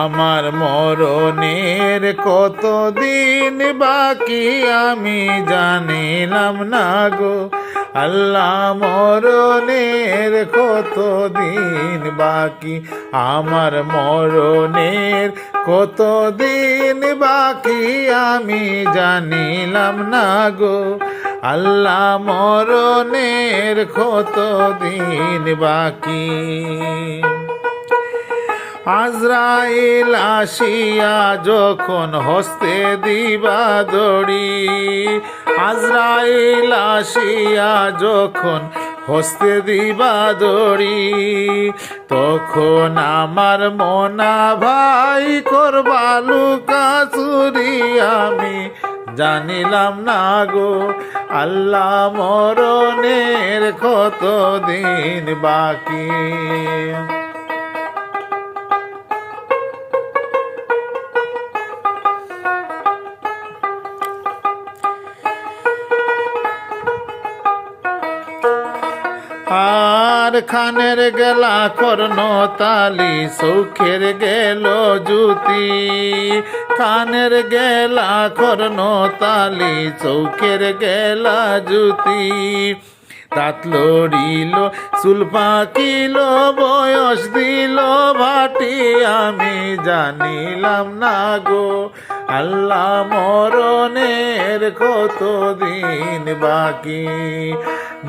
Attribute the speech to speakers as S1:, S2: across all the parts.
S1: আমার মরণের কতদিন বাকি আমি জানিলাম না গো আল্লাহ মরণের কতদিন বাকি আমার মরণের কতদিন বাকি আমি জানিলাম না গো আল্লাহ মরণের কতদিন বাকি আজরাইল আসিয়া যখন হস্তে দিবা দড়ি আজরাইল আসিয়া যখন হস্তে দিবা দড়ি তখন আমার মনা ভাই করবা লুকা চুরি আমি জানিলাম না গো আল্লাহ মরণের কতদিন বাকি আর খানের গেলা কর্ণ তালি চৌখের গেল জুতি খানের গেলা কর্ণ তালি চৌখের গেলা জুতি দাঁত লড়িল চুল পাকিল বয়স দিল ভাটি আমি জানিলাম না গো আল্লাহ মরণের কতদিন বাকি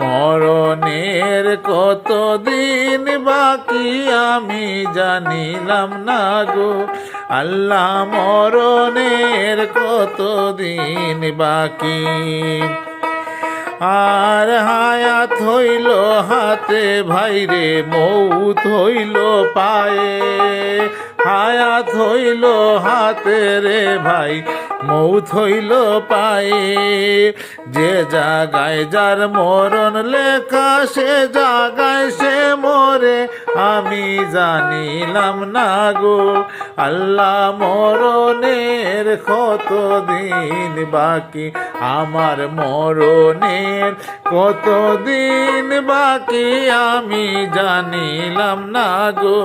S1: মরণের কতদিন বাকি আমি জানিলাম না গো আল্লাহ মরণের কতদিন বাকি আর হায়াত হইল হাতে ভাইরে মৌত হইল পায়ে হায়াত হইল হাতে রে ভাই মৌত হইল পায়ে যে জাগায় যার মরণ লেখা সে জাগায় সে মরে আমি জানিলাম না গো আল্লাহ মরণের কতদিন বাকি আমার মরণের কতদিন বাকি আমি জানিলাম না গো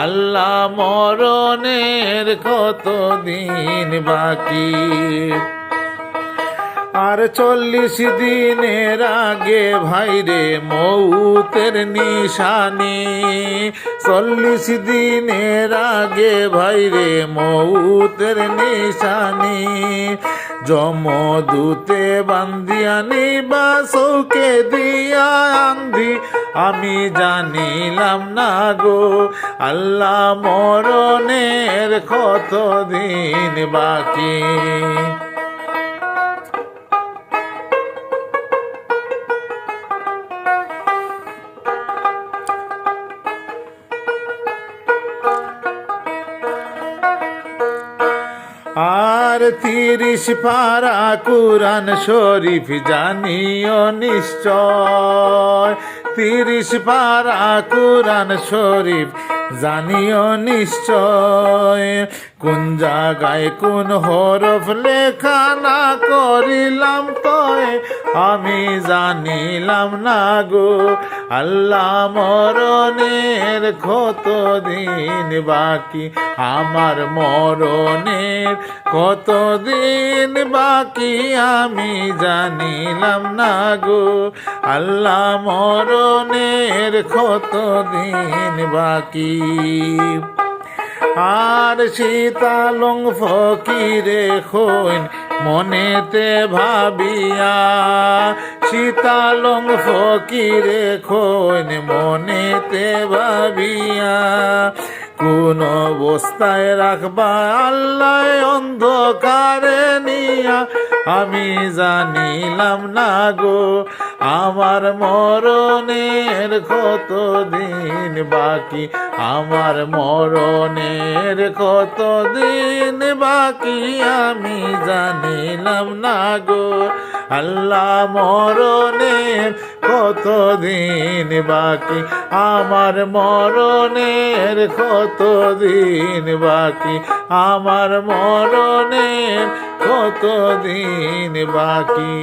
S1: আল্লাহ মরণের কতদিন বাকি আর 40 দিনের আগে ভাইরে মৌতের নিশানি 40 দিনের আগে ভাইরে মৌতের নিশানি যমদূতে বান্দিয়া নিবা চৌকে দিয়া আন্ধি আমি জানিলাম না গো আল্লাহ মরণের কতদিন বাকি আর 30 পারা কুরআন শরীফ জানিও নিশ্চয় 30 পারা কুরআন শরীফ জানিও নিশ্চয় কোন জায়গায় কোন হরফ লেখা না করিলাম তয় আমি জানিলাম না গো আল্লাহ মরণের কতদিন বাকি আমার মরণের কতদিন বাকি আমি জানিলাম না গো আল্লাহ মরণের কতদিন বাকি আর শীতালং ফকিরে খৈন মনেতে ভাবিয়া শীতালং ফকিরে খৈন মনেতে ভাবিয়া কোন অবস্থায় রাখবা আল্লাহ অন্ধকারে নিয়া আমি জানিলাম না গো আমার মরণের কতদিন বাকি আমার মরণের কতদিন বাকি আমি জানিলাম না গো আল্লাহ মরণের কতদিন বাকি আমার মরণের কতদিন বাকি আমার মরণের কতদিন বাকি